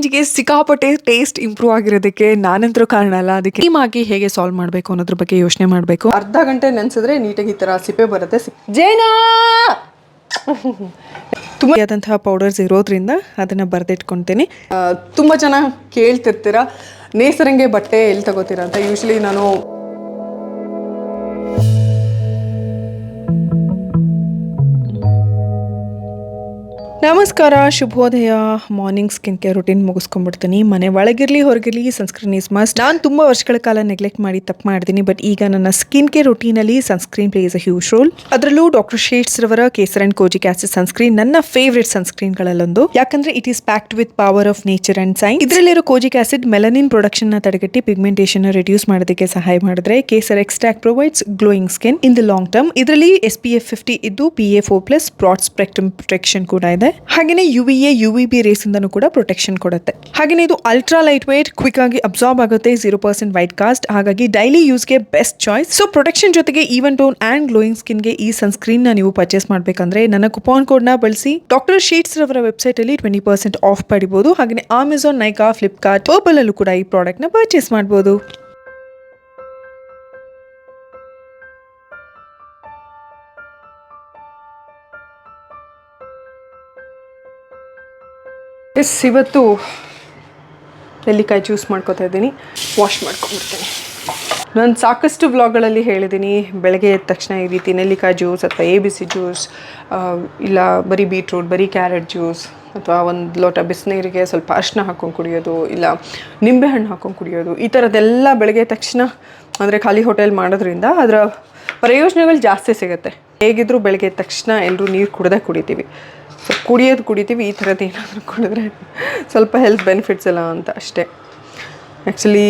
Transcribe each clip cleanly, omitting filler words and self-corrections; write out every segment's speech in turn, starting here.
ರೇಂಜ್ಗೆ ಸಿಕ್ಕಾಪಟ್ಟೆ taste improve ಆಗಿರೋದಕ್ಕೆ ನಾನಂತರೂ ಕಾರಣ ಅಲ್ಲ. ಅದಕ್ಕೆ ಟೀಮ್ ಆಗಿ ಹೇಗೆ ಸಾಲ್ವ್ ಮಾಡಬೇಕು ಅನ್ನೋದ್ರ ಬಗ್ಗೆ ಯೋಚನೆ ಮಾಡಬೇಕು. ಅರ್ಧ ಗಂಟೆ ನೆನೆಸಿದ್ರೆ ನೀಟಾಗಿ ಈ ಥರ ಸಿಪ್ಪೆ ಬರುತ್ತೆ. ಜೇನಾ ತುಂಬ ಆದಂತಹ ಪೌಡರ್ಸ್ ಇರೋದ್ರಿಂದ ಅದನ್ನು ಬರೆದಿಟ್ಕೊತೀನಿ. ತುಂಬ ಜನ ಕೇಳ್ತಿರ್ತೀರ ನೇಸರಂಗೆ ಬಟ್ಟೆ ಎಲ್ಲಿ ತಗೋತೀರಾ ಅಂತ. ಯೂಶ್ವಲಿ ನಾನು ನಮಸ್ಕಾರ, ಶುಭೋದಯ. ಮಾರ್ನಿಂಗ್ ಸ್ಕಿನ್ ಕೇರ್ ರೂಟೀನ್ ಮುಗಿಸ್ಕೊಂಡ್ಬಿಡ್ತೀನಿ. ಮನೆ ಒಳಗಿರಲಿ ಹೊರಗಿರಲಿ ಸನ್ಸ್ಕ್ರೀನ್ ಈಸ್ ಮಸ್ಟ್. ನಾನು ತುಂಬ ವರ್ಷಗಳ ಕಾಲ ನೆಗ್ಲೆಕ್ಟ್ ಮಾಡಿ ತಪ್ಪು ಮಾಡಿದ್ದೀನಿ. ಬಟ್ ಈಗ ನನ್ನ ಸ್ಕಿನ್ ಕೇರ್ ರೂಟೀನಲ್ಲಿ sunscreen plays a huge role. ಅದರಲ್ಲೂ ಡಾಕ್ಟರ್ ಶೇಡ್ಸ್ ರವರ kesar and kojic acid sunscreen ನನ್ನ ಫೇವ್ರೆಟ್ ಸನ್ಸ್ಕ್ರೀನ್ಗಳಲ್ಲೊಂದು. ಯಾಕಂದ್ರೆ it is packed with power of nature and science. ಇದರಲ್ಲಿರೋ ಕೋಜಿಕ್ ಆಸಿಡ್ ಮೆಲನಿನ್ ಪ್ರೊಡಕ್ಷನ್ ನ ತಡೆಗಟ್ಟಿ ಪಿಗ್ಮೆಂಟೇಷನ್ ರಿಡ್ಯೂಸ್ ಮಾಡೋದಕ್ಕೆ ಸಹಾಯ ಮಾಡಿದ್ರೆ kesar extract provides glowing skin in the long term. ಇದರಲ್ಲಿ SPF 50 ಇದ್ದು PA4+ ಬ್ರಾಡ್ ಸ್ಪೆಕ್ಟ್ರಮ್ ಪ್ರೊಟೆಕ್ಷನ್ ಕೂಡ ಇದೆ. ಹಾಗೆಯೇ UVA UVB ರೇಸ್ ಇಂದನೂ ಕೂಡ ಪ್ರೊಟೆಕ್ಷನ್ ಕೊಡುತ್ತೆ. ಹಾಗೆಯೇ ಇದು ಅಲ್ಟ್ರಾ ಲೈಟ್ ವೇಟ್, ಕ್ವಿಕ್ ಆಗಿ ಅಬ್ಸಾರ್ಬ್ ಆಗುತ್ತೆ, 0% ವೈಟ್ ಕಾಸ್ಟ್. ಹಾಗಾಗಿ ಡೈಲಿ ಯೂಸ್ಗೆ ಬೆಸ್ಟ್ ಚಾಯ್ಸ್. ಸೊ ಪ್ರೊಟೆಕ್ಷನ್ ಜೊತೆಗೆ ಈವನ್ ಟೋನ್ ಅಂಡ್ ಗ್ಲೋಯಿಂಗ್ ಸ್ಕಿನ್ಗೆ ಈ ಸನ್ಸ್ಕ್ರೀನ್ ನ ನೀವು ಪರ್ಚೇಸ್ ಮಾಡಬೇಕಂದ್ರೆ ನನ್ನ ಕುಪಾನ್ ಕೋಡ್ ನ ಬಳಸಿ ಡಾಕ್ಟರ್ ಶೀಟ್ಸ್ ರವರ ವೆಬ್ಸೈಟ್ ಅಲ್ಲಿ 20% ಆಫ್ ಪಡಿಬಹುದು. ಹಾಗೆ ಅಮೆಜಾನ್, ನೈಕಾ, ಫ್ಲಿಪ್ಕಾರ್ಟ್, ಪರ್ಪಲ್ ಅಲ್ಲೂ ಕೂಡ ಈ ಪ್ರಾಡಕ್ಟ್ ನ ಪರ್ಚೇಸ್ ಮಾಡಬಹುದು. ಇವತ್ತು ನೆಲ್ಲಿಕಾಯಿ ಜ್ಯೂಸ್ ಮಾಡ್ಕೊತಾ ಇದ್ದೀನಿ. ವಾಶ್ ಮಾಡ್ಕೊಂಡ್ಬಿಡ್ತೀನಿ. ನಾನು ಸಾಕಷ್ಟು ವ್ಲಾಗ್ಗಳಲ್ಲಿ ಹೇಳಿದ್ದೀನಿ, ಬೆಳಗ್ಗೆ ಎದ್ದ ತಕ್ಷಣ ಈ ರೀತಿ ನೆಲ್ಲಿಕಾಯಿ ಜ್ಯೂಸ್ ಅಥವಾ ABC ಜ್ಯೂಸ್, ಇಲ್ಲ ಬರೀ ಬೀಟ್ರೂಟ್, ಬರೀ ಕ್ಯಾರೆಟ್ ಜ್ಯೂಸ್, ಅಥವಾ ಒಂದು ಲೋಟ ಬಿಸಿನೀರಿಗೆ ಸ್ವಲ್ಪ ಅರಿಶಿನ ಹಾಕ್ಕೊಂಡು ಕುಡಿಯೋದು, ಇಲ್ಲ ನಿಂಬೆಹಣ್ಣು ಹಾಕ್ಕೊಂಡು ಕುಡಿಯೋದು, ಈ ಥರದ್ದೆಲ್ಲ ಬೆಳಗ್ಗೆ ತಕ್ಷಣ ಅಂದರೆ ಖಾಲಿ ಹೋಟೆಲ್ ಮಾಡೋದ್ರಿಂದ ಅದರ ಪ್ರಯೋಜನಗಳು ಜಾಸ್ತಿ ಸಿಗುತ್ತೆ. ಹೇಗಿದ್ದರೂ ಬೆಳಗ್ಗೆ ಎದ್ದ ತಕ್ಷಣ ಎಲ್ಲರೂ ನೀರು ಕುಡಿತೀವಿ. ಸೊ ಕುಡಿತೀವಿ. ಈ ಥರದ್ದು ಏನಾದರೂ ಕುಡಿದ್ರೆ ಸ್ವಲ್ಪ ಹೆಲ್ತ್ ಬೆನಿಫಿಟ್ಸ್ ಎಲ್ಲ ಅಂತ ಅಷ್ಟೇ. ಆ್ಯಕ್ಚುಲಿ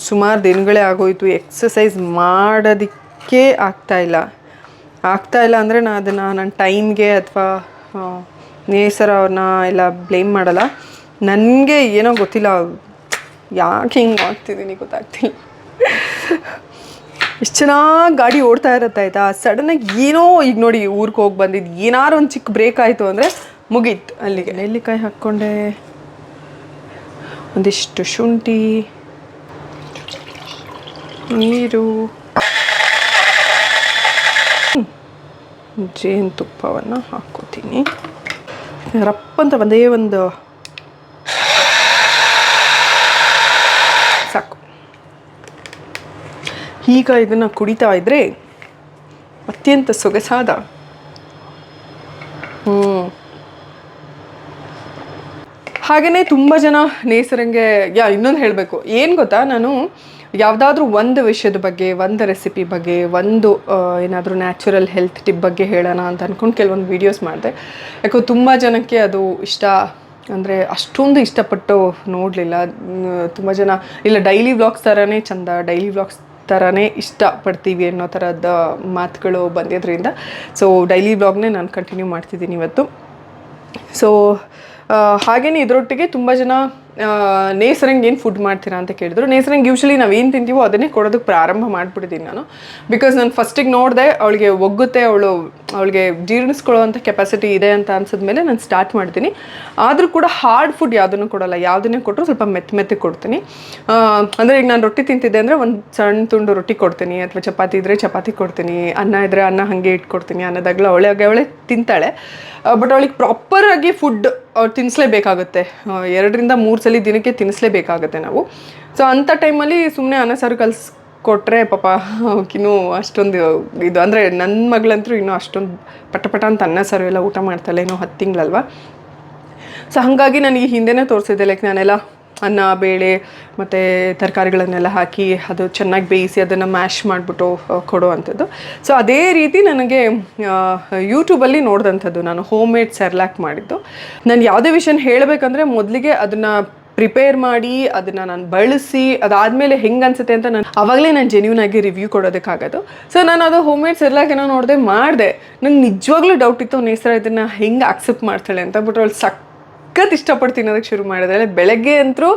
ಸುಮಾರು ದಿನಗಳೇ ಆಗೋಯಿತು ಎಕ್ಸಸೈಸ್ ಮಾಡೋದಕ್ಕೆ ಆಗ್ತಾಯಿಲ್ಲ ಅಂದರೆ ನಾನು ಅದನ್ನು ನನ್ನ ಟೈಮ್ಗೆ ಅಥವಾ ನೇಸರ ಅವ್ರನ್ನ ಎಲ್ಲ ಬ್ಲೇಮ್ ಮಾಡಲ್ಲ. ನನಗೆ ಏನೋ ಗೊತ್ತಿಲ್ಲ ಯಾಕೆ ಹಿಂಗೆ ಮಾಡ್ತಿದ್ದೀನಿ ಗೊತ್ತಾಗ್ತಿಲ್ಲ. ಎಷ್ಟು ಚೆನ್ನಾಗಿ ಗಾಡಿ ಓಡ್ತಾ ಇರುತ್ತೆ ಆಯಿತಾ, ಸಡನ್ನಾಗಿ ಏನೋ ಈಗ ನೋಡಿ ಊರಿಗೆ ಹೋಗಿ ಬಂದಿದ್ದು ಏನಾರು ಒಂದು ಚಿಕ್ಕ ಬ್ರೇಕ್ ಆಯಿತು ಅಂದರೆ ಮುಗೀತು ಅಲ್ಲಿಗೆ. ನೆಲ್ಲಿಕಾಯಿ ಹಾಕ್ಕೊಂಡೆ, ಒಂದಿಷ್ಟು ಶುಂಠಿ, ನೀರು, ಜೇನುತುಪ್ಪವನ್ನು ಹಾಕ್ಕೋತೀನಿ. ರಪ್ಪಂತ ಒಂದೇ ಒಂದು ಸಾಕು. ಈಗ ಇದನ್ನು ಕುಡಿತಾ ಇದ್ದರೆ ಅತ್ಯಂತ ಸೊಗಸಾದ ಹಾಗೆಯೇ ತುಂಬ ಜನ ನೇಸರಂಗೆ ಇನ್ನೊಂದು ಹೇಳಬೇಕು ಏನು ಗೊತ್ತಾ, ನಾನು ಯಾವುದಾದ್ರೂ ಒಂದು ವಿಷಯದ ಬಗ್ಗೆ, ಒಂದು ರೆಸಿಪಿ ಬಗ್ಗೆ, ಒಂದು ಏನಾದರೂ ನ್ಯಾಚುರಲ್ ಹೆಲ್ತ್ ಟಿಪ್ ಬಗ್ಗೆ ಹೇಳೋಣ ಅಂತ ಅಂದ್ಕೊಂಡು ಕೆಲವೊಂದು ವೀಡಿಯೋಸ್ ಮಾಡಿದೆ. ಯಾಕೋ ತುಂಬ ಜನಕ್ಕೆ ಅದು ಇಷ್ಟ ಅಂದರೆ ಅಷ್ಟೊಂದು ಇಷ್ಟಪಟ್ಟು ನೋಡಲಿಲ್ಲ. ತುಂಬ ಜನ ಇಲ್ಲ ಡೈಲಿ ವ್ಲಾಗ್ಸ್ ಥರನೇ ಚಂದ, ಡೈಲಿ ವ್ಲಾಗ್ಸ್ ಥರನೇ ಇಷ್ಟಪಡ್ತೀವಿ ಅನ್ನೋ ಥರದ ಮಾತುಗಳು ಬಂದಿದ್ದರಿಂದ ಸೊ ಡೈಲಿ ವ್ಲಾಗ್ನೇ ನಾನು ಕಂಟಿನ್ಯೂ ಮಾಡ್ತಿದ್ದೀನಿ ಇವತ್ತು. ಸೊ ಹಾಗೆಯೇ ಇದರೊಟ್ಟಿಗೆ ತುಂಬ ಜನ ನೇಸರಂಗೆ ಏನು ಫುಡ್ ಮಾಡ್ತೀರಾ ಅಂತ ಕೇಳಿದ್ರು. ನೇಸರಂಗೆ ಯೂಶ್ವಲಿ ನಾವು ಏನು ತಿಂತೀವೋ ಅದನ್ನೇ ಕೊಡೋದಕ್ಕೆ ಪ್ರಾರಂಭ ಮಾಡಿಬಿಟ್ಟಿದ್ದೀನಿ ನಾನು. ಬಿಕಾಸ್ ನಾನು ಫಸ್ಟಿಗೆ ನೋಡಿದೆ ಅವಳಿಗೆ ಒಗ್ಗುತ್ತೆ, ಅವಳಿಗೆ ಜೀರ್ಣಿಸ್ಕೊಳ್ಳೋವಂಥ ಕೆಪಾಸಿಟಿ ಇದೆ ಅಂತ ಅನ್ಸಿದ್ಮೇಲೆ ನಾನು ಸ್ಟಾರ್ಟ್ ಮಾಡ್ತೀನಿ. ಆದರೂ ಕೂಡ ಹಾರ್ಡ್ ಫುಡ್ ಯಾವುದನ್ನು ಕೊಡೋಲ್ಲ, ಯಾವುದನ್ನೇ ಕೊಟ್ಟರು ಸ್ವಲ್ಪ ಮೆತ್ತಗೆ ಕೊಡ್ತೀನಿ. ಅಂದರೆ ಈಗ ನಾನು ರೊಟ್ಟಿ ತಿಂತಿದ್ದೆ ಅಂದರೆ ಒಂದು ಸಣ್ಣ ತುಂಡು ರೊಟ್ಟಿ ಕೊಡ್ತೀನಿ, ಅಥವಾ ಚಪಾತಿ ಇದ್ದರೆ ಚಪಾತಿ ಕೊಡ್ತೀನಿ, ಅನ್ನ ಇದ್ದರೆ ಅನ್ನ ಹಾಗೆ ಇಟ್ಕೊಡ್ತೀನಿ. ಅನ್ನದಾಗಲೂ ಅವಳೆ ತಿಂತಾಳೆ. ಬಟ್ ಅವಳಿಗೆ ಪ್ರಾಪರಾಗಿ ಫುಡ್ ಅವ್ರು ತಿನ್ನಿಸ್ಲೇಬೇಕಾಗುತ್ತೆ, 2-3 ಸಲ ದಿನಕ್ಕೆ ತಿನ್ನಿಸ್ಲೇಬೇಕಾಗುತ್ತೆ ನಾವು. ಸೊ ಅಂಥ ಟೈಮಲ್ಲಿ ಸುಮ್ಮನೆ ಅನ್ನ ಸಾರು ಕಲಿಸ್ಕೊಟ್ರೆ ಪಾಪ ಅವಕ್ಕಿನ್ನೂ ಅಷ್ಟೊಂದು ಇದು, ಅಂದರೆ ನನ್ನ ಮಗಳಂತೂ ಇನ್ನೂ ಅಷ್ಟೊಂದು ಪಟ ಅಂತ ಅನ್ನ ಸಾರು ಎಲ್ಲ ಊಟ ಮಾಡ್ತಾಳೆ, ಇನ್ನೂ 10 ತಿಂಗಳಲ್ವ. ಸೊ ಹಾಗಾಗಿ ನನಗೆ ಹಿಂದೆನೇ ತೋರಿಸಿದ್ದೆ, ಲೈಕ್ ನಾನೆಲ್ಲ ಅನ್ನ, ಬೇಳೆ ಮತ್ತು ತರಕಾರಿಗಳನ್ನೆಲ್ಲ ಹಾಕಿ ಅದು ಚೆನ್ನಾಗಿ ಬೇಯಿಸಿ ಅದನ್ನು ಮ್ಯಾಶ್ ಮಾಡಿಬಿಟ್ಟು ಕೊಡೋ ಅಂಥದ್ದು. ಸೊ ಅದೇ ರೀತಿ ನನಗೆ ಯೂಟ್ಯೂಬಲ್ಲಿ ನೋಡಿದಂಥದ್ದು, ನಾನು ಹೋಮ್ ಮೇಡ್ ಸೆರ್ಲಾಕ್ ಮಾಡಿದ್ದು. ನಾನು ಯಾವುದೇ ವಿಷಯನ ಹೇಳಬೇಕಂದ್ರೆ ಮೊದಲಿಗೆ ಅದನ್ನು ಪ್ರಿಪೇರ್ ಮಾಡಿ ಅದನ್ನು ನಾನು ಬಳಸಿ ಅದಾದಮೇಲೆ ಹೆಂಗೆ ಅನಿಸುತ್ತೆ ಅಂತ ಆವಾಗಲೇ ನಾನು ಜೆನ್ಯೂನ್ ಆಗಿ ರಿವ್ಯೂ ಕೊಡೋದಕ್ಕಾಗೋದು. ಸೊ ನಾನು ಅದು ಹೋಮ್ ಮೇಡ್ ಸೆರ್ಲಾಕ್ ಏನೋ ಮಾಡಿದೆ. ನಂಗೆ ನಿಜವಾಗ್ಲೂ ಡೌಟ್ ಇತ್ತು ನೇಸರ ಇದನ್ನು ಹೆಂಗೆ ಅಕ್ಸೆಪ್ಟ್ ಮಾಡ್ತಾಳೆ ಅಂತ. ಬಟ್ ಅವಳು ಇಷ್ಟಪಟ್ಟು ತಿನ್ನೋದಕ್ಕೆ ಶುರು ಮಾಡಿದಾಳೆ. ಬೆಳಗ್ಗೆ ಅಂತೂ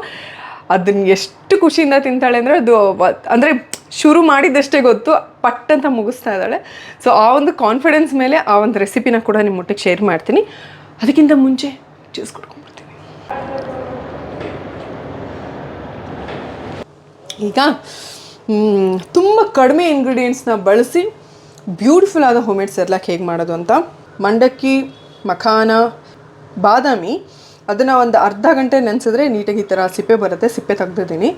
ಅದನ್ನು ಎಷ್ಟು ಖುಷಿಯಿಂದ ತಿಂತಾಳೆ ಅಂದರೆ ಅದು ಅಂದರೆ ಶುರು ಮಾಡಿದ್ದಷ್ಟೇ ಗೊತ್ತು, ಪಟ್ಟಂತ ಮುಗಿಸ್ತಾ ಇದ್ದಾಳೆ. ಸೊ ಆ ಒಂದು ಕಾನ್ಫಿಡೆನ್ಸ್ ಮೇಲೆ ಆ ಒಂದು ರೆಸಿಪಿನ ಕೂಡ ನಿಮ್ಮ ಒಟ್ಟಿಗೆ ಶೇರ್ ಮಾಡ್ತೀನಿ. ಅದಕ್ಕಿಂತ ಮುಂಚೆ ಜ್ಯೂಸ್ ಕುಡ್ಕೊಂಡ್ಬಿಡ್ತೀನಿ. ಈಗ ತುಂಬ ಕಡಿಮೆ ಇಂಗ್ರೀಡಿಯೆಂಟ್ಸ್ನ ಬಳಸಿ ಬ್ಯೂಟಿಫುಲ್ ಆದ ಹೋಮ್ಮೇಡ್ ಸೆರ್ಲಾಕ್ ಹೇಗೆ ಮಾಡೋದು ಅಂತ. ಮಂಡಕ್ಕಿ, ಮಖಾನ, ಬಾದಾಮಿ ಅದನ್ನು ಒಂದು ಅರ್ಧ ಗಂಟೆ ನೆನೆಸಿದ್ರೆ ನೀಟಾಗಿ ಈ ಥರ ಸಿಪ್ಪೆ ಬರುತ್ತೆ. ಸಿಪ್ಪೆ ತೆಗ್ದಿದ್ದೀನಿ.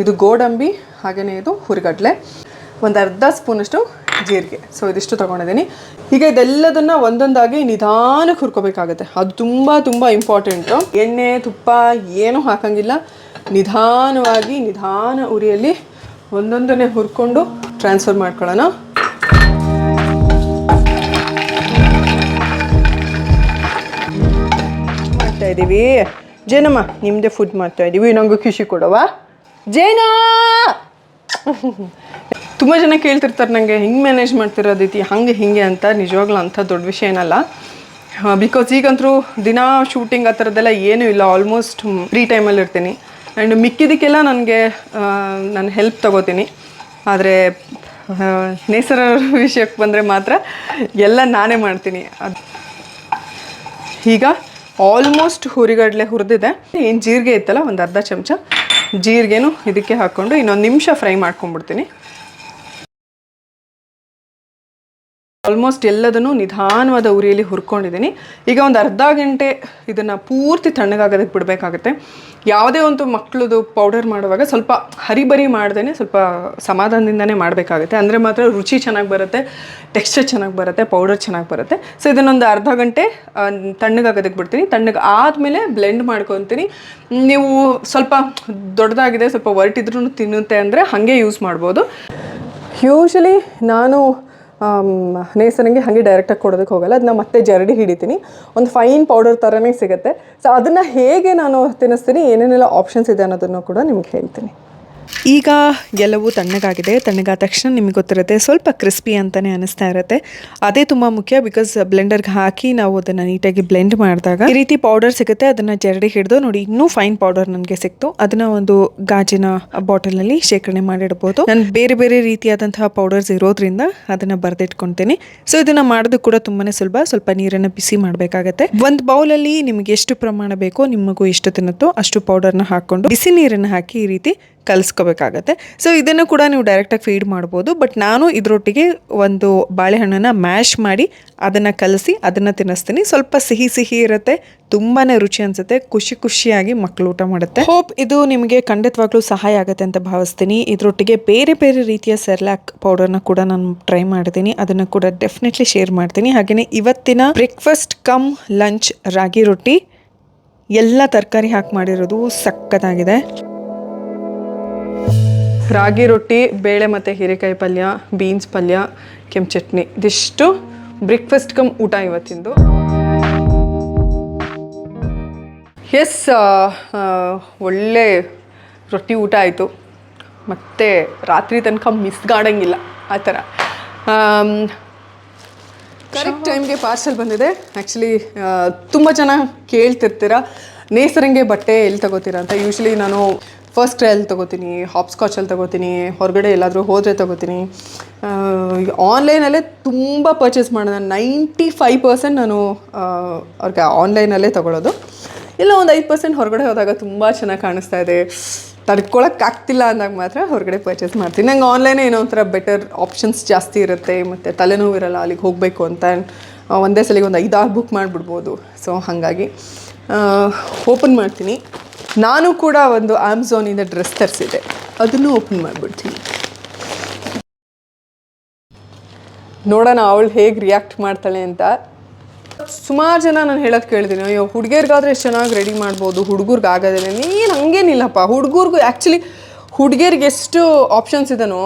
ಇದು ಗೋಡಂಬಿ, ಹಾಗೆಯೇ ಇದು ಹುರಿಗಡಲೆ, ಒಂದು ಅರ್ಧ ಸ್ಪೂನಷ್ಟು ಜೀರಿಗೆ. ಸೊ ಇದಿಷ್ಟು ತೊಗೊಂಡಿದ್ದೀನಿ. ಈಗ ಇದೆಲ್ಲದನ್ನು ಒಂದೊಂದಾಗಿ ನಿಧಾನಕ್ಕೆ ಹುರ್ಕೋಬೇಕಾಗುತ್ತೆ. ಅದು ತುಂಬ ತುಂಬ ಇಂಪಾರ್ಟೆಂಟು. ಎಣ್ಣೆ ತುಪ್ಪ ಏನೂ ಹಾಕೋಂಗಿಲ್ಲ. ನಿಧಾನವಾಗಿ ನಿಧಾನ ಉರಿಯಲ್ಲಿ ಒಂದೊಂದನ್ನೇ ಹುರ್ಕೊಂಡು ಟ್ರಾನ್ಸ್ಫರ್ ಮಾಡ್ಕೊಳ್ಳೋಣ. ಮಾಡ್ತಾ ಇದ್ದೀವಿ. ಜೇನಮ್ಮ ನಿಮ್ಮದೇ ಫುಡ್ ಮಾಡ್ತಾ ಇದ್ದೀವಿ, ನನಗೂ ಖುಷಿ ಕೊಡವಾ ಜೇನಾ. ತುಂಬ ಜನ ಕೇಳ್ತಿರ್ತಾರೆ ನನಗೆ ಹಿಂಗೆ ಮ್ಯಾನೇಜ್ ಮಾಡ್ತಿರೋದೈತಿ ಹಾಗೆ ಹೀಗೆ ಅಂತ. ನಿಜವಾಗ್ಲೂ ಅಂಥ ದೊಡ್ಡ ವಿಷಯ ಏನಲ್ಲ. ಬಿಕಾಸ್ ಈಗಂತರೂ ದಿನ ಶೂಟಿಂಗ್ ಆ ಥರದ್ದೆಲ್ಲ ಏನೂ ಇಲ್ಲ. ಆಲ್ಮೋಸ್ಟ್ ಫ್ರೀ ಟೈಮಲ್ಲಿ ಇರ್ತೀನಿ. ಆ್ಯಂಡ್ ಮಿಕ್ಕಿದ್ದಕ್ಕೆಲ್ಲ ನನಗೆ ನಾನು ಹೆಲ್ಪ್ ತೊಗೋತೀನಿ. ಆದರೆ ನೇಸರ ವಿಷಯಕ್ಕೆ ಬಂದರೆ ಮಾತ್ರ ಎಲ್ಲ ನಾನೇ ಮಾಡ್ತೀನಿ. ಅದು ಈಗ ಆಲ್ಮೋಸ್ಟ್ ಹುರಿಗಡಲೆ ಹುರಿದಿದೆ. ಏನು ಜೀರಿಗೆ ಇತ್ತಲ್ಲ, ಒಂದು ಅರ್ಧ ಚಮಚ ಜೀರಿಗೆನೂ ಇದಕ್ಕೆ ಹಾಕ್ಕೊಂಡು ಇನ್ನೊಂದು ನಿಮಿಷ ಫ್ರೈ ಮಾಡ್ಕೊಂಡ್ಬಿಡ್ತೀನಿ. ಆಲ್ಮೋಸ್ಟ್ ಎಲ್ಲದನ್ನು ನಿಧಾನವಾದ ಉರಿಯಲ್ಲಿ ಹುರ್ಕೊಂಡಿದ್ದೀನಿ. ಈಗ ಒಂದು ಅರ್ಧ ಗಂಟೆ ಇದನ್ನು ಪೂರ್ತಿ ತಣ್ಣಗಾಗೋದಕ್ಕೆ ಬಿಡಬೇಕಾಗುತ್ತೆ. ಯಾವುದೇ ಒಂದು ಮಕ್ಕಳದು ಪೌಡರ್ ಮಾಡುವಾಗ ಸ್ವಲ್ಪ ಹರಿಬರಿ ಮಾಡ್ದೇ ಸ್ವಲ್ಪ ಸಮಾಧಾನದಿಂದನೇ ಮಾಡಬೇಕಾಗುತ್ತೆ. ಅಂದರೆ ಮಾತ್ರ ರುಚಿ ಚೆನ್ನಾಗಿ ಬರುತ್ತೆ, ಟೆಕ್ಸ್ಚರ್ ಚೆನ್ನಾಗಿ ಬರುತ್ತೆ, ಪೌಡರ್ ಚೆನ್ನಾಗಿ ಬರುತ್ತೆ. ಸೊ ಇದನ್ನೊಂದು ಅರ್ಧ ಗಂಟೆ ತಣ್ಣಗಾಗೋದಕ್ಕೆ ಬಿಡ್ತೀನಿ. ತಣ್ಣಗೆ ಆದಮೇಲೆ ಬ್ಲೆಂಡ್ ಮಾಡ್ಕೊತೀನಿ. ನೀವು ಸ್ವಲ್ಪ ದೊಡ್ಡದಾಗಿದೆ, ಸ್ವಲ್ಪ ಒರಟಿದ್ರೂ ತಿನ್ನುತ್ತೆ ಅಂದರೆ ಹಾಗೆ ಯೂಸ್ ಮಾಡ್ಬೋದು. ಯೂಶ್ವಲಿ ನಾನು ನೇಸನಿಗೆ ಹಾಗೆ ಡೈರೆಕ್ಟಾಗಿ ಕೊಡೋದಕ್ಕೆ ಹೋಗಲ್ಲ. ಅದನ್ನ ಮತ್ತೆ ಜರಡಿ ಹಿಡಿತೀನಿ. ಒಂದು ಫೈನ್ ಪೌಡರ್ ಥರನೇ ಸಿಗುತ್ತೆ. ಸೊ ಅದನ್ನು ಹೇಗೆ ನಾನು ತಿನ್ನಿಸ್ತೀನಿ, ಏನೇನೆಲ್ಲ ಆಪ್ಷನ್ಸ್ ಇದೆ ಅನ್ನೋದನ್ನು ಕೂಡ ನಿಮ್ಗೆ ಹೇಳ್ತೀನಿ. ಈಗ ಎಲ್ಲವೂ ತಣ್ಣಗಾಗಿದೆ. ತಣ್ಣಗಾದ ತಕ್ಷಣ ನಿಮಗೆ ಗೊತ್ತಿರುತ್ತೆ ಸ್ವಲ್ಪ ಕ್ರಿಸ್ಪಿ ಅಂತಲೇ ಅನಿಸ್ತಾ ಇರುತ್ತೆ. ಅದೇ ತುಂಬ ಮುಖ್ಯ. ಬಿಕಾಸ್ ಬ್ಲೆಂಡರ್ಗೆ ಹಾಕಿ ನಾವು ಅದನ್ನು ನೀಟಾಗಿ ಬ್ಲೆಂಡ್ ಮಾಡಿದಾಗ ಈ ರೀತಿ ಪೌಡರ್ ಸಿಗುತ್ತೆ. ಅದನ್ನು ಜರಡಿ ಹಿಡಿದು ನೋಡಿ, ಇನ್ನೂ ಫೈನ್ ಪೌಡರ್ ನನಗೆ ಸಿಕ್ತು. ಅದನ್ನು ಒಂದು ಗಾಜಿನ ಬಾಟಲ್ನಲ್ಲಿ ಶೇಖರಣೆ ಮಾಡಿಡ್ಬೋದು. ನಾನು ಬೇರೆ ಬೇರೆ ರೀತಿಯಾದಂತಹ ಪೌಡರ್ಸ್ ಇರೋದ್ರಿಂದ ಅದನ್ನು ಬರೆದಿಟ್ಕೊಳ್ತೀನಿ. ಸೊ ಇದನ್ನು ಮಾಡೋದು ಕೂಡ ತುಂಬಾ ಸುಲಭ. ಸ್ವಲ್ಪ ನೀರನ್ನು ಬಿಸಿ ಮಾಡಬೇಕಾಗತ್ತೆ. ಒಂದು ಬೌಲಲ್ಲಿ ನಿಮಗೆ ಎಷ್ಟು ಪ್ರಮಾಣ ಬೇಕೋ, ನಿಮಗೂ ಎಷ್ಟು ತಿನ್ನುತ್ತೋ ಅಷ್ಟು ಪೌಡರ್ನ ಹಾಕ್ಕೊಂಡು ಬಿಸಿ ನೀರನ್ನು ಹಾಕಿ ಈ ರೀತಿ ಕಲಿಸ್ಕೋಬೇಕಾಗತ್ತೆ. ಸೊ ಇದನ್ನು ಕೂಡ ನೀವು ಡೈರೆಕ್ಟಾಗಿ ಫೀಡ್ ಮಾಡ್ಬೋದು. ಬಟ್ ನಾನು ಇದರೊಟ್ಟಿಗೆ ಒಂದು ಬಾಳೆಹಣ್ಣನ್ನು ಮ್ಯಾಶ್ ಮಾಡಿ ಅದನ್ನು ಕಲಸಿ ಅದನ್ನು ತಿನ್ನಿಸ್ತೀನಿ. ಸ್ವಲ್ಪ ಸಿಹಿ ಸಿಹಿ ಇರುತ್ತೆ, ತುಂಬಾ ರುಚಿ ಅನಿಸುತ್ತೆ. ಖುಷಿಯಾಗಿ ಮಕ್ಕಳು ಊಟ ಮಾಡುತ್ತೆ. ಹೋಪ್ ಇದು ನಿಮಗೆ ಖಂಡಿತವಾಗ್ಲೂ ಸಹಾಯ ಆಗುತ್ತೆ ಅಂತ ಭಾವಿಸ್ತೀನಿ. ಇದರೊಟ್ಟಿಗೆ ಬೇರೆ ಬೇರೆ ರೀತಿಯ ಸೆರ್ಲಾಕ್ ಪೌಡರ್ನ ಕೂಡ ನಾನು ಟ್ರೈ ಮಾಡ್ತೀನಿ. ಅದನ್ನು ಕೂಡ ಡೆಫಿನೆಟ್ಲಿ ಶೇರ್ ಮಾಡ್ತೀನಿ. ಹಾಗೆಯೇ ಇವತ್ತಿನ ಬ್ರೇಕ್ಫಾಸ್ಟ್ ಕಮ್ ಲಂಚ್ ರಾಗಿ ರೊಟ್ಟಿ ಎಲ್ಲ ತರಕಾರಿ ಹಾಕಿ ಮಾಡಿರೋದು ಸಕ್ಕತ್ತಾಗಿದೆ. ರಾಗಿ ರೊಟ್ಟಿ, ಬೇಳೆ ಮತ್ತು ಹೀರೆಕಾಯಿ ಪಲ್ಯ, ಬೀನ್ಸ್ ಪಲ್ಯ, ಕೆಂಪು ಚಟ್ನಿ, ಇದಿಷ್ಟು ಬ್ರೇಕ್ಫಾಸ್ಟ್ ಕಮ್ ಊಟ ಇವತ್ತಿಂದು. ಎಸ್, ಒಳ್ಳೆ ರೊಟ್ಟಿ ಊಟ ಆಯಿತು. ಮತ್ತು ರಾತ್ರಿ ತನಕ ಮಿಸ್ಗಾಡಂಗಿಲ್ಲ ಆ ಥರ. ಕರೆಕ್ಟ್ ಟೈಮ್ಗೆ ಪಾರ್ಸಲ್ ಬಂದಿದೆ. ಆ್ಯಕ್ಚುಲಿ ತುಂಬ ಜನ ಕೇಳ್ತಿರ್ತೀರ ನೇಸರಂಗೆ ಬಟ್ಟೆ ಎಲ್ಲಿ ತಗೋತೀರಾ ಅಂತ. ಯೂಶ್ವಲಿ ನಾನು ಫಸ್ಟ್ ಕ್ರೈಯಲ್ಲಿ ತೊಗೋತೀನಿ, ಹಾಪ್ಸ್ಕಾಚಲ್ಲಿ ತೊಗೋತೀನಿ, ಹೊರಗಡೆ ಎಲ್ಲಾದರೂ ಹೋದರೆ ತೊಗೋತೀನಿ. ಆನ್ಲೈನಲ್ಲೇ ತುಂಬ ಪರ್ಚೇಸ್ ಮಾಡೋದು. 95% ನಾನು ಅವ್ರಿಗೆ ಆನ್ಲೈನಲ್ಲೇ ತೊಗೊಳೋದು. ಇಲ್ಲ ಒಂದು 5% ಹೊರಗಡೆ ಹೋದಾಗ ತುಂಬ ಚೆನ್ನಾಗಿ ಕಾಣಿಸ್ತಾ ಇದೆ, ತಡ್ಕೊಳಕ್ಕಾಗ್ತಿಲ್ಲ ಅಂದಾಗ ಮಾತ್ರ ಹೊರಗಡೆ ಪರ್ಚೇಸ್ ಮಾಡ್ತೀನಿ. ನಂಗೆ ಆನ್ಲೈನೇ ಏನೋ ಒಂಥರ ಬೆಟರ್ ಆಪ್ಷನ್ಸ್ ಜಾಸ್ತಿ ಇರುತ್ತೆ. ಮತ್ತು ತಲೆನೋವಿರಲ್ಲ ಅಲ್ಲಿಗೆ ಹೋಗಬೇಕು ಅಂತ. ಒಂದೇ ಸಲಿಗೆ ಒಂದು 5-6 ಬುಕ್ ಮಾಡಿಬಿಡ್ಬೋದು. ಸೊ ಹಾಗಾಗಿ ಓಪನ್ ಮಾಡ್ತೀನಿ. ನಾನು ಕೂಡ ಒಂದು ಅಮೆಝಾನಿಂದ ಡ್ರೆಸ್ ತರಿಸಿದೆ, ಅದನ್ನು ಓಪನ್ ಮಾಡಿಬಿಡ್ತೀನಿ. ನೋಡೋಣ ಅವಳು ಹೇಗೆ ರಿಯಾಕ್ಟ್ ಮಾಡ್ತಾಳೆ ಅಂತ. ಸುಮಾರು ಜನ ನಾನು ಹೇಳೋದು ಕೇಳಿದ್ದೀನಿ, ಅಯ್ಯೋ ಹುಡುಗಿಯರಿಗಾದ್ರೆ ಎಷ್ಟು ಚೆನ್ನಾಗಿ ರೆಡಿ ಮಾಡ್ಬೋದು, ಹುಡುಗರಿಗೆ ಆಗೋದಿಲ್ಲ. ನೀನು ಹಂಗೇನಿಲ್ಲಪ್ಪ. ಹುಡುಗರಿಗೂ ಆ್ಯಕ್ಚುಲಿ ಹುಡುಗಿಯರಿಗೆ ಎಷ್ಟು ಆಪ್ಷನ್ಸ್ ಇದೆನೋ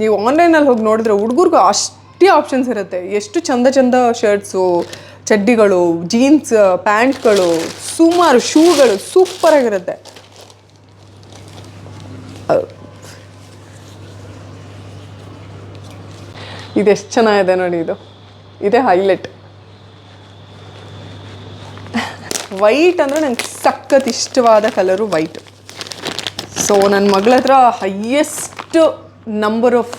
ನೀವು ಆನ್ಲೈನಲ್ಲಿ ಹೋಗಿ ನೋಡಿದ್ರೆ ಹುಡುಗರಿಗೂ ಅಷ್ಟೇ ಆಪ್ಷನ್ಸ್ ಇರುತ್ತೆ. ಎಷ್ಟು ಚಂದ ಶರ್ಟ್ಸು, ಚಡ್ಡಿಗಳು, ಜೀನ್ಸ್ ಪ್ಯಾಂಟ್ಗಳು, ಸುಮಾರು ಶೂಗಳು ಸೂಪರಾಗಿರುತ್ತೆ. ಇದೆಷ್ಟು ಚೆನ್ನಾಗಿದೆ ನೋಡಿ. ಇದೇ ಹೈಲೈಟ್. ವೈಟ್ ಅಂದರೆ ನಂಗೆ ಸಖತ್ ಇಷ್ಟವಾದ ಕಲರು ವೈಟ್. ಸೊ ನನ್ನ ಮಗಳ ಹತ್ರ highest number of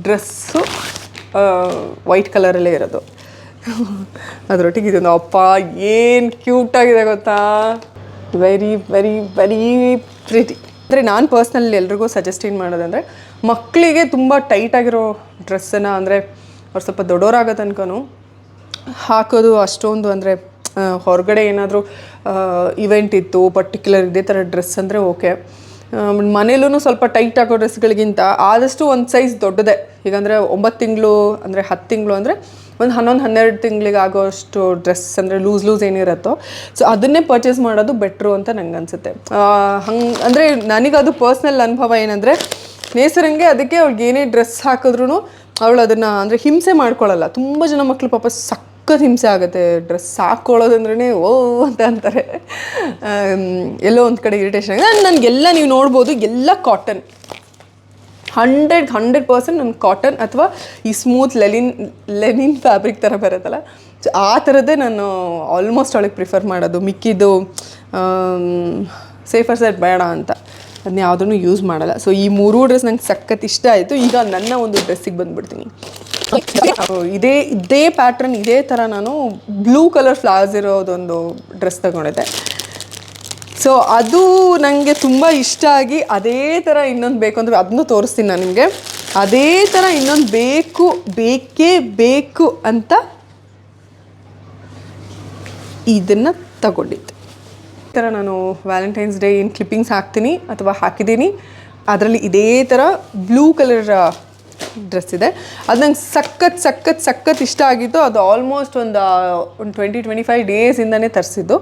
dress white ಕಲರಲ್ಲೇ ಇರೋದು. ಅದರೊಟ್ಟಿಗೆ ಇದೊಂದು ಅಪ್ಪ ಏನು ಕ್ಯೂಟಾಗಿದೆ ಗೊತ್ತಾ. Very very very pretty. ಅಂದರೆ ನಾನು ಪರ್ಸ್ನಲಿ ಎಲ್ರಿಗೂ ಸಜೆಸ್ಟ್ ಏನು ಮಾಡೋದಂದರೆ ಮಕ್ಕಳಿಗೆ ತುಂಬ ಟೈಟಾಗಿರೋ ಡ್ರೆಸ್ಸನ್ನು ಅಂದರೆ ಅವ್ರು ಸ್ವಲ್ಪ ದೊಡ್ಡವರಾಗೋ ತನಕನೂ ಹಾಕೋದು ಅಷ್ಟೊಂದು ಅಂದರೆ ಹೊರಗಡೆ ಏನಾದರೂ ಇವೆಂಟ್ ಇತ್ತು ಪರ್ಟಿಕ್ಯುಲರ್ ಇದೇ ಥರ ಡ್ರೆಸ್ ಅಂದರೆ ಓಕೆ. ಮನೇಲೂ ಸ್ವಲ್ಪ ಟೈಟ್ ಆಗೋ ಡ್ರೆಸ್ಗಳಿಗಿಂತ ಆದಷ್ಟು ಒಂದು ಸೈಜ್ ದೊಡ್ಡದೇ, ಈಗಂದರೆ 9 ತಿಂಗಳು ಅಂದರೆ 10 ತಿಂಗಳು ಅಂದರೆ ಒಂದು 11-12 ತಿಂಗಳಿಗೆ ಆಗೋಷ್ಟು ಡ್ರೆಸ್ ಅಂದರೆ ಲೂಸ್ ಏನಿರುತ್ತೋ ಸೊ ಅದನ್ನೇ ಪರ್ಚೇಸ್ ಮಾಡೋದು ಬೆಟ್ರು ಅಂತ ನಂಗೆ ಅನಿಸುತ್ತೆ. ಹಂಗೆ ಅಂದರೆ ನನಗದು ಪರ್ಸ್ನಲ್ ಅನುಭವ ಏನಂದರೆ ನೇಸರಂಗೆ ಅದಕ್ಕೆ ಅವ್ಳಿಗೆ ಏನೇ ಡ್ರೆಸ್ ಹಾಕಿದ್ರೂ ಅವಳು ಅದನ್ನು ಅಂದರೆ ಹಿಂಸೆ ಮಾಡ್ಕೊಳ್ಳಲ್ಲ. ತುಂಬ ಜನ ಮಕ್ಕಳು ಪಾಪ ಸಖತ್ ಹಿಂಸೆ ಆಗುತ್ತೆ ಡ್ರೆಸ್ ಹಾಕ್ಕೊಳ್ಳೋದಂದ್ರೇ ಓ ಅಂತ ಅಂತಾರೆ. ಎಲ್ಲೋ ಒಂದು ಕಡೆ ಇರಿಟೇಷನ್ ಆಗಿದೆ. ನನಗೆಲ್ಲ ನೀವು ನೋಡ್ಬೋದು ಎಲ್ಲ ಕಾಟನ್ 100% ನನ್ನ ಕಾಟನ್ ಅಥವಾ ಈ ಸ್ಮೂತ್ ಲೆನಿನ್ ಫ್ಯಾಬ್ರಿಕ್ ಥರ ಬರುತ್ತಲ್ಲ ಸೊ ಆ ಥರದ್ದೇ ನಾನು ಆಲ್ಮೋಸ್ಟ್ ಅವಳಿಗೆ ಪ್ರಿಫರ್ ಮಾಡೋದು. ಮಿಕ್ಕಿದ್ದು ಸೇಫರ್ ಸೈಡ್ ಬೇಡ ಅಂತ ಅದನ್ನ ಯಾವುದನ್ನು ಯೂಸ್ ಮಾಡಲ್ಲ. ಸೊ ಈ 3 ಡ್ರೆಸ್ ನಂಗೆ ಸಖತ್ ಇಷ್ಟ ಆಯಿತು. ಈಗ ನನ್ನ ಒಂದು ಡ್ರೆಸ್ಸಿಗೆ ಬಂದುಬಿಡ್ತೀನಿ. ಇದೇ ಪ್ಯಾಟ್ರನ್ ಇದೇ ಥರ ನಾನು ಬ್ಲೂ ಕಲರ್ ಫ್ಲವರ್ಸ್ ಇರೋದೊಂದು ಡ್ರೆಸ್ ತಗೊಂಡಿದ್ದೆ. ಸೊ ಅದು ನನಗೆ ತುಂಬ ಇಷ್ಟ ಆಗಿ ಅದೇ ಥರ ಇನ್ನೊಂದು ಬೇಕು ಅಂದರೆ ಅದನ್ನು ತೋರಿಸ್ತೀನಿ ನಾನು ನಿಮಗೆ. ಅದೇ ಥರ ಇನ್ನೊಂದು ಬೇಕೇ ಬೇಕು ಅಂತ ಇದನ್ನು ತಗೊಂಡಿದ್ದೆ. ಈ ಥರ ನಾನು ವ್ಯಾಲೆಂಟೈನ್ಸ್ ಡೇ ಏನು ಕ್ಲಿಪ್ಪಿಂಗ್ಸ್ ಹಾಕ್ತೀನಿ ಅಥವಾ ಹಾಕಿದ್ದೀನಿ ಅದರಲ್ಲಿ ಇದೇ ಥರ ಬ್ಲೂ ಕಲರ್ ಡ್ರೆಸ್ ಇದೆ. ಅದು ನಂಗೆ ಸಖತ್ ಇಷ್ಟ ಆಗಿತ್ತು. ಅದು ಆಲ್ಮೋಸ್ಟ್ ಒಂದು 20-25 ಡೇಸಿಂದನೇ ತರಿಸಿದ್ದು.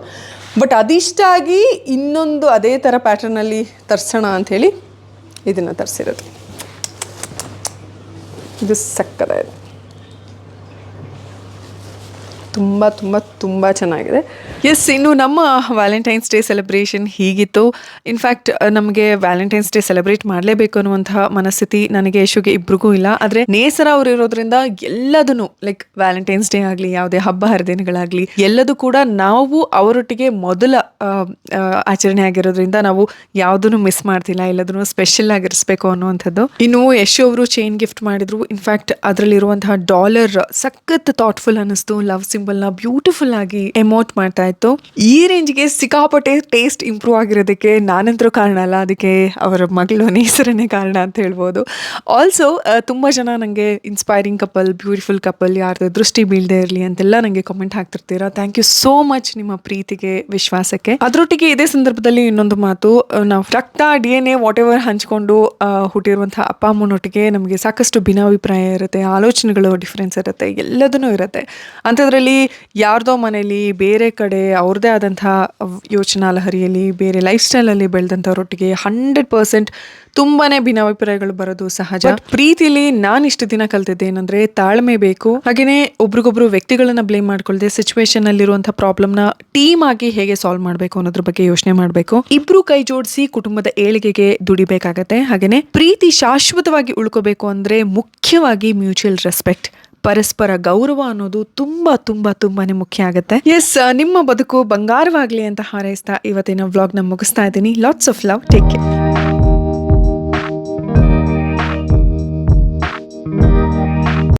ಬಟ್ ಅದಿಷ್ಟ ಆಗಿ ಇನ್ನೊಂದು ಅದೇ ಥರ ಪ್ಯಾಟರ್ನಲ್ಲಿ ತರಿಸೋಣ ಅಂಥೇಳಿ ಇದನ್ನು ತರಿಸಿರೋದು. ಇದು ಸಕ್ಕತ್ತಾಗಿದೆ, ತುಂಬ ಚೆನ್ನಾಗಿದೆ. ಎಸ್, ಇನ್ನು ನಮ್ಮ ವ್ಯಾಲೆಂಟೈನ್ಸ್ ಡೇ ಸೆಲೆಬ್ರೇಷನ್ ಹೀಗಿತ್ತು. ಇನ್ಫ್ಯಾಕ್ಟ್ ನಮಗೆ ವ್ಯಾಲೆಂಟೈನ್ಸ್ ಡೇ ಸೆಲೆಬ್ರೇಟ್ ಮಾಡಲೇಬೇಕು ಅನ್ನುವಂತಹ ಮನಸ್ಥಿತಿ ನನಗೆ ಯಶುಗೆ ಇಬ್ರಿಗೂ ಇಲ್ಲ. ಆದರೆ ನೇಸರ ಅವರು ಇರೋದ್ರಿಂದ ಎಲ್ಲದನ್ನು ಲೈಕ್ ವ್ಯಾಲೆಂಟೈನ್ಸ್ ಡೇ ಆಗಲಿ ಯಾವುದೇ ಹಬ್ಬ ಹರಿದಿನಗಳಾಗಲಿ ಎಲ್ಲದೂ ಕೂಡ ನಾವು ಅವರೊಟ್ಟಿಗೆ ಮೊದಲ ಆಚರಣೆ ಆಗಿರೋದ್ರಿಂದ ನಾವು ಯಾವುದನ್ನು ಮಿಸ್ ಮಾಡ್ತಿಲ್ಲ, ಎಲ್ಲದನ್ನು ಸ್ಪೆಷಲ್ ಆಗಿರಿಸ್ಬೇಕು ಅನ್ನುವಂಥದ್ದು. ಇನ್ನು ಯಶು ಅವರು ಚೈನ್ ಗಿಫ್ಟ್ ಮಾಡಿದ್ರು. ಇನ್ಫ್ಯಾಕ್ಟ್ ಅದರಲ್ಲಿರುವಂತಹ ಡಾಲರ್ ಸಖತ್ ಥಾಟ್ಫುಲ್ ಅನ್ನಿಸ್ತು. ಲವ್ ಸಿಂಬಲ್ನ ಬ್ಯೂಟಿಫುಲ್ ಆಗಿ ಎಮೋಟ್ ಮಾಡ್ತಾ ಇತ್ತು. ಈ ರೇಂಜ್ಗೆ ಸಿಕ್ಕಾಪಟ್ಟೆ ಟೇಸ್ಟ್ ಇಂಪ್ರೂವ್ ಆಗಿರೋದಕ್ಕೆ ನಾನಂತರೂ ಕಾರಣ ಅಲ್ಲ, ಅದಕ್ಕೆ ಅವರ ಮಗಳು ನೇಸರನೇ ಕಾರಣ ಅಂತ ಹೇಳ್ಬೋದು. ಆಲ್ಸೋ ತುಂಬ ಜನ ನನಗೆ ಇನ್ಸ್ಪೈರಿಂಗ್ ಕಪಲ್, ಬ್ಯೂಟಿಫುಲ್ ಕಪಲ್, ಯಾರ್ದು ದೃಷ್ಟಿ ಬೀಳದೆ ಇರಲಿ ಅಂತೆಲ್ಲ ನನಗೆ ಕಮೆಂಟ್ ಹಾಕ್ತಿರ್ತೀರಾ. ಥ್ಯಾಂಕ್ ಯು ಸೋ ಮಚ್ ನಿಮ್ಮ ಪ್ರೀತಿಗೆ, ವಿಶ್ವಾಸಕ್ಕೆ. ಅದರೊಟ್ಟಿಗೆ ಇದೇ ಸಂದರ್ಭದಲ್ಲಿ ಇನ್ನೊಂದು ಮಾತು, ನಾವು ರಕ್ತ DNA ವಾಟ್ ಎವರ್ ಹಂಚ್ಕೊಂಡು ಹುಟ್ಟಿರುವಂತಹ ಅಪ್ಪ ಅಮ್ಮನೊಟ್ಟಿಗೆ ನಮಗೆ ಸಾಕಷ್ಟು ಭಿನ್ನಾಭಿಪ್ರಾಯ ಇರುತ್ತೆ, ಆಲೋಚನೆಗಳು ಡಿಫ್ರೆನ್ಸ್ ಇರುತ್ತೆ, ಎಲ್ಲದನ್ನೂ ಇರುತ್ತೆ. ಅಂಥದ್ರಲ್ಲಿ ಯಾರ್ದೋ ಮನೇಲಿ ಬೇರೆ ಕಡೆ ಅವ್ರದ್ದೇ ಆದಂತಹ ಯೋಚನಾ ಲಹರಿಯಲ್ಲಿ ಬೇರೆ ಲೈಫ್ ಸ್ಟೈಲಲ್ಲಿ ಬೆಳೆದಂಥವ್ರೊಟ್ಟಿಗೆ 100% ತುಂಬಾನೇ ಭಿನ್ನಾಭಿಪ್ರಾಯಗಳು ಬರೋದು ಸಹಜ. ಪ್ರೀತಿಲಿ ನಾನು ಇಷ್ಟು ದಿನ ಕಲ್ತಿದ್ದೆ ಏನಂದ್ರೆ ತಾಳ್ಮೆ ಬೇಕು. ಹಾಗೇನೆ ಒಬ್ರಿಗೊಬ್ರು ವ್ಯಕ್ತಿಗಳನ್ನ ಬ್ಲೇಮ್ ಮಾಡ್ಕೊಳ್ದೆ ಸಿಚುವೇಶನ್ ಅಲ್ಲಿರುವಂತಹ ಪ್ರಾಬ್ಲಮ್ನ ಟೀಮ್ ಆಗಿ ಹೇಗೆ ಸಾಲ್ವ್ ಮಾಡಬೇಕು ಅನ್ನೋದ್ರ ಬಗ್ಗೆ ಯೋಚನೆ ಮಾಡಬೇಕು. ಇಬ್ರು ಕೈ ಜೋಡಿಸಿ ಕುಟುಂಬದ ಏಳಿಗೆಗೆ ದುಡಿಬೇಕಾಗತ್ತೆ. ಹಾಗೇನೆ ಪ್ರೀತಿ ಶಾಶ್ವತವಾಗಿ ಉಳ್ಕೋಬೇಕು ಅಂದ್ರೆ ಮುಖ್ಯವಾಗಿ ಮ್ಯೂಚುವಲ್ ರೆಸ್ಪೆಕ್ಟ್, ಪರಸ್ಪರ ಗೌರವ ಅನ್ನೋದು ತುಂಬಾನೇ ಮುಖ್ಯ ಆಗುತ್ತೆ. ಎಸ್, ನಿಮ್ಮ ಬದುಕು ಬಂಗಾರವಾಗ್ಲಿ ಅಂತ ಹಾರೈಸ್ತಾ ಇವತ್ತಿನ ವ್ಲಾಗ್ನ ಮುಗಿಸ್ತಾ ಇದ್ದೀನಿ. Lots of love, take care.